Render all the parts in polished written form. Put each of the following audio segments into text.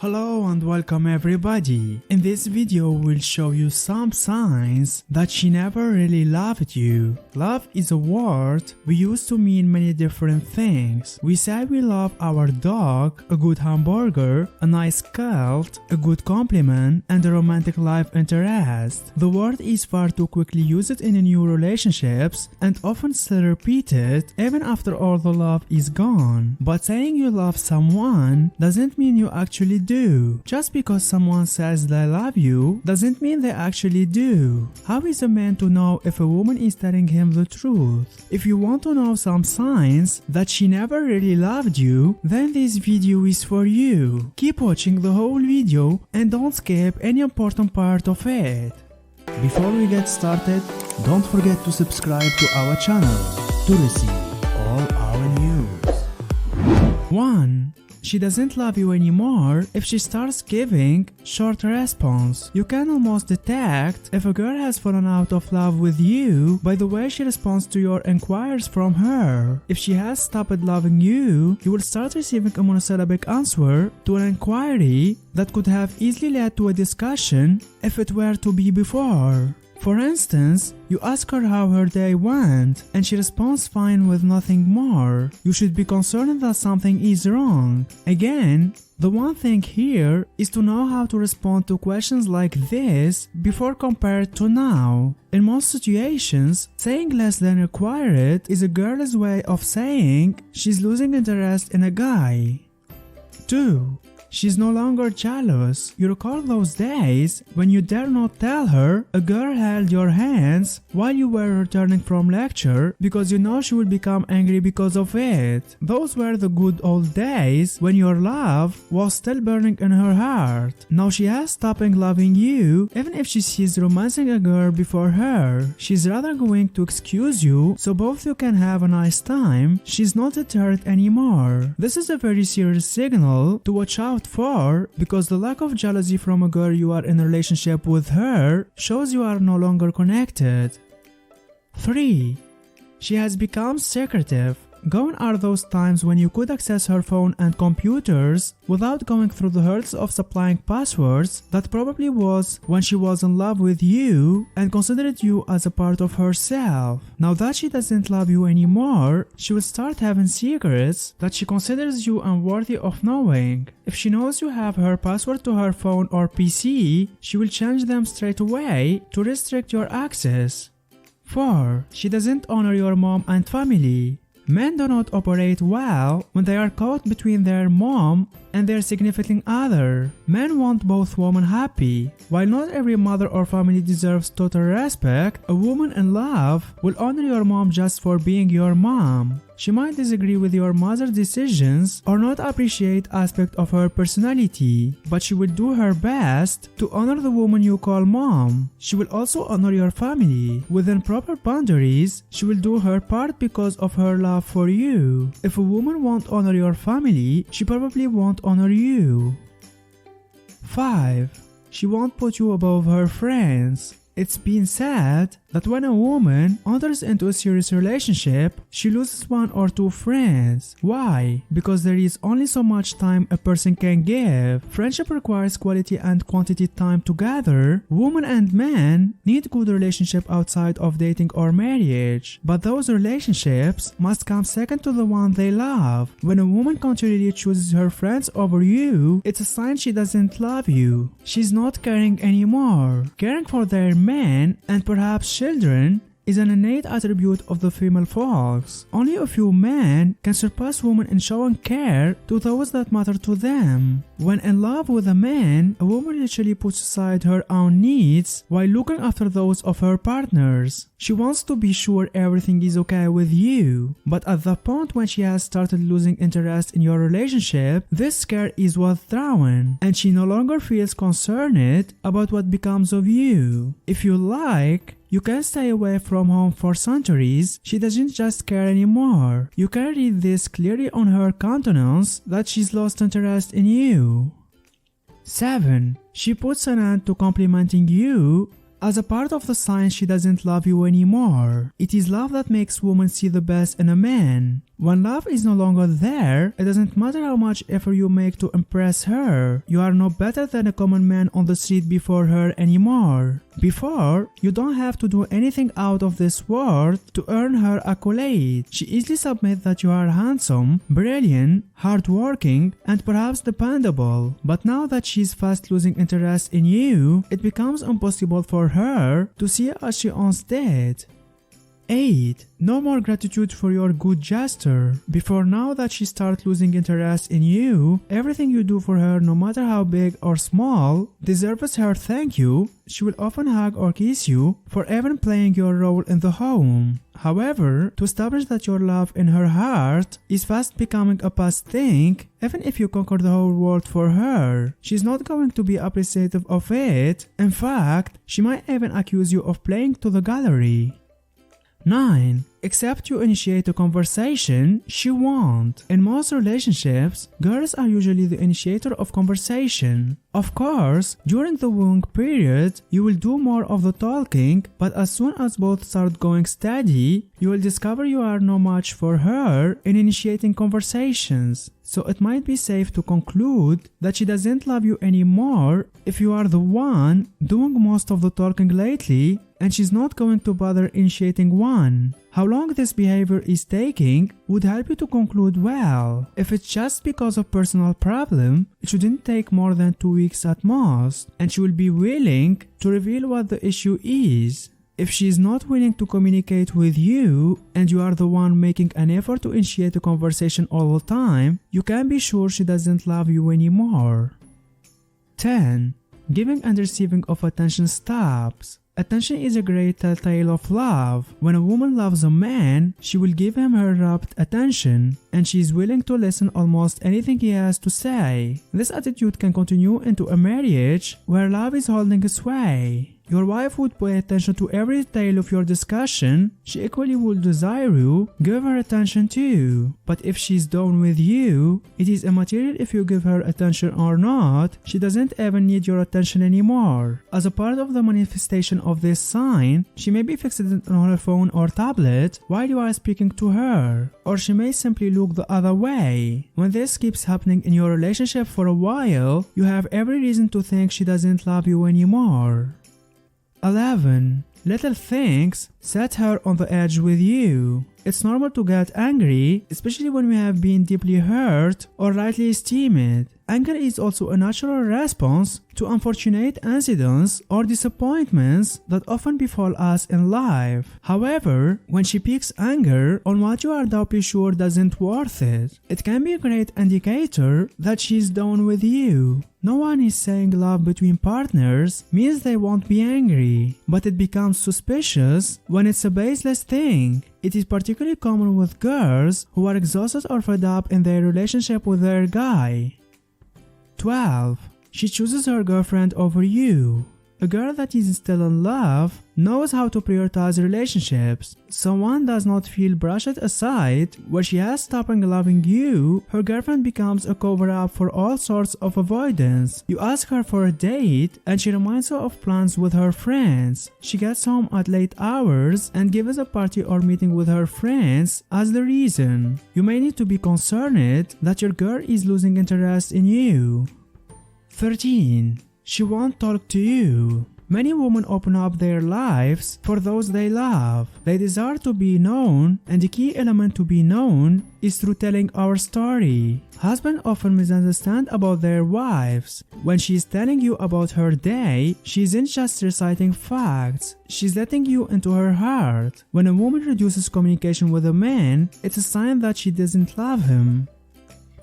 Hello and welcome everybody. In this video we'll show you some signs that she never really loved you. Love is a word we use to mean many different things. We say we love our dog, a good hamburger, a nice quilt, a good compliment, and a romantic life interest. The word is far too quickly used in new relationships and often still repeated even after all the love is gone. But saying you love someone doesn't mean you actually do. Just because someone says they love you doesn't mean they actually do. How is a man to know if a woman is telling him the truth? If you want to know some signs that she never really loved you, then this video is for you. Keep watching the whole video and don't skip any important part of it. Before we get started, don't forget to subscribe to our channel to receive all our news. 1. She doesn't love you anymore if she starts giving short response. You can almost detect if a girl has fallen out of love with you by the way she responds to your inquiries from her. If she has stopped loving you, you will start receiving a monosyllabic answer to an inquiry that could have easily led to a discussion if it were to be before. For instance, you ask her how her day went, and she responds fine with nothing more. You should be concerned that something is wrong. Again, the one thing here is to know how to respond to questions like this before compared to now. In most situations, saying less than required is a girl's way of saying she's losing interest in a guy. 2. She's no longer jealous. You recall those days when you dare not tell her a girl held your hands while you were returning from lecture because you know she would become angry because of it. Those were the good old days when your love was still burning in her heart. Now she has stopped loving you even if she sees romancing a girl before her. She's rather going to excuse you so both you can have a nice time. She's not deterred anymore. This is a very serious signal to watch out for because the lack of jealousy from a girl you are in a relationship with her shows you are no longer connected. 3. She has become secretive. Gone are those times when you could access her phone and computers without going through the hurdles of supplying passwords. That probably was when she was in love with you and considered you as a part of herself. Now that she doesn't love you anymore, she will start having secrets that she considers you unworthy of knowing. If she knows you have her password to her phone or PC, she will change them straight away to restrict your access. 4. She doesn't honor your mom and family. Men do not operate well when they are caught between their mom and their significant other. Men want both women happy. While not every mother or family deserves total respect, a woman in love will honor your mom just for being your mom. She might disagree with your mother's decisions or not appreciate aspects of her personality, but she will do her best to honor the woman you call mom. She will also honor your family. Within proper boundaries, she will do her part because of her love for you. If a woman won't honor your family, she probably won't honor you. 5. She won't put you above her friends. It's been said that when a woman enters into a serious relationship, she loses one or two friends. Why? Because there is only so much time a person can give. Friendship requires quality and quantity time together. Women and men need good relationship outside of dating or marriage, but those relationships must come second to the one they love. When a woman continually chooses her friends over you, it's a sign she doesn't love you. She's not caring anymore. Caring for their men and perhaps children is an innate attribute of the female folks. Only a few men can surpass women in showing care to those that matter to them. When in love with a man, a woman literally puts aside her own needs while looking after those of her partners. She wants to be sure everything is okay with you. But at the point when she has started losing interest in your relationship, this care is withdrawn, and she no longer feels concerned about what becomes of you. If you like, you can stay away from home for centuries. She doesn't just care anymore. You can read this clearly on her countenance that she's lost interest in you. 7. She puts an end to complimenting you as a part of the sign she doesn't love you anymore. It is love that makes women see the best in a man. When love is no longer there, it doesn't matter how much effort you make to impress her. You are no better than a common man on the street before her anymore. Before, you don't have to do anything out of this world to earn her accolade. She easily submits that you are handsome, brilliant, hardworking, and perhaps dependable. But now that she's fast losing interest in you, it becomes impossible for her to see as she once did. 8. No more gratitude for your good gesture. Before now that she starts losing interest in you, everything you do for her, no matter how big or small, deserves her thank you. She will often hug or kiss you for even playing your role in the home. However, to establish that your love in her heart is fast becoming a past thing, even if you conquer the whole world for her, she's not going to be appreciative of it. In fact, she might even accuse you of playing to the gallery. 9. Except you initiate a conversation, she won't. In most relationships, girls are usually the initiator of conversation. Of course, during the wooing period, you will do more of the talking, but as soon as both start going steady, you will discover you are no match for her in initiating conversations. So it might be safe to conclude that she doesn't love you anymore if you are the one doing most of the talking lately, and she's not going to bother initiating one. How long this behavior is taking would help you to conclude well. If it's just because of personal problem, it shouldn't take more than 2 weeks at most, and she will be willing to reveal what the issue is. If she is not willing to communicate with you, and you are the one making an effort to initiate a conversation all the time, you can be sure she doesn't love you anymore. 10. Giving and receiving of attention stops. Attention is a great telltale of love. When a woman loves a man, she will give him her rapt attention, and she is willing to listen almost anything he has to say. This attitude can continue into a marriage where love is holding sway. Your wife would pay attention to every detail of your discussion. She equally would desire you give her attention too. But if she's done with you, it is immaterial if you give her attention or not. She doesn't even need your attention anymore. As a part of the manifestation of this sign, she may be fixated on her phone or tablet while you are speaking to her, or she may simply look the other way. When this keeps happening in your relationship for a while, you have every reason to think she doesn't love you anymore. 11. Little things set her on the edge with you. It's normal to get angry, especially when we have been deeply hurt or lightly esteemed. Anger is also a natural response to unfortunate incidents or disappointments that often befall us in life. However, when she piques anger on what you are doubly sure doesn't worth it, it can be a great indicator that she's done with you. No one is saying love between partners means they won't be angry, but it becomes suspicious when it's a baseless thing. It is particularly common with girls who are exhausted or fed up in their relationship with their guy. 12. She chooses her girlfriend over you. A girl that is still in love knows how to prioritize relationships. Someone does not feel brushed aside. When she has stopped loving you, her girlfriend becomes a cover-up for all sorts of avoidance. You ask her for a date, and she reminds you of plans with her friends. She gets home at late hours and gives a party or meeting with her friends as the reason. You may need to be concerned that your girl is losing interest in you. 13. She won't talk to you. Many women open up their lives for those they love. They desire to be known, and the key element to be known is through telling our story. Husbands often misunderstand about their wives. When she is telling you about her day, she isn't just reciting facts. She's letting you into her heart. When a woman reduces communication with a man, it's a sign that she doesn't love him.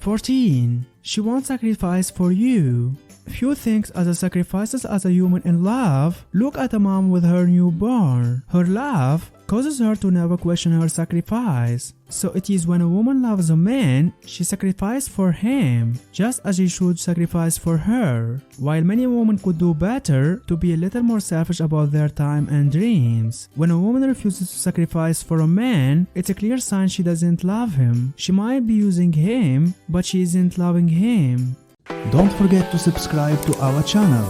14. She won't sacrifice for you. Few things as a sacrifices as a human in love. Look at a mom with her newborn. Her love causes her to never question her sacrifice. So it is when a woman loves a man, she sacrifices for him, just as she should sacrifice for her. While many women could do better to be a little more selfish about their time and dreams. When a woman refuses to sacrifice for a man, it's a clear sign she doesn't love him. She might be using him, but she isn't loving him. Don't forget to subscribe to our channel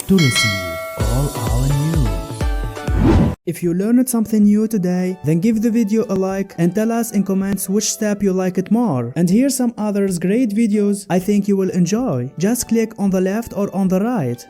to receive all our news. If you learned something new today, then give the video a like and tell us in comments which step you like it more. And here's some others great videos I think you will enjoy. Just click on the left or on the right.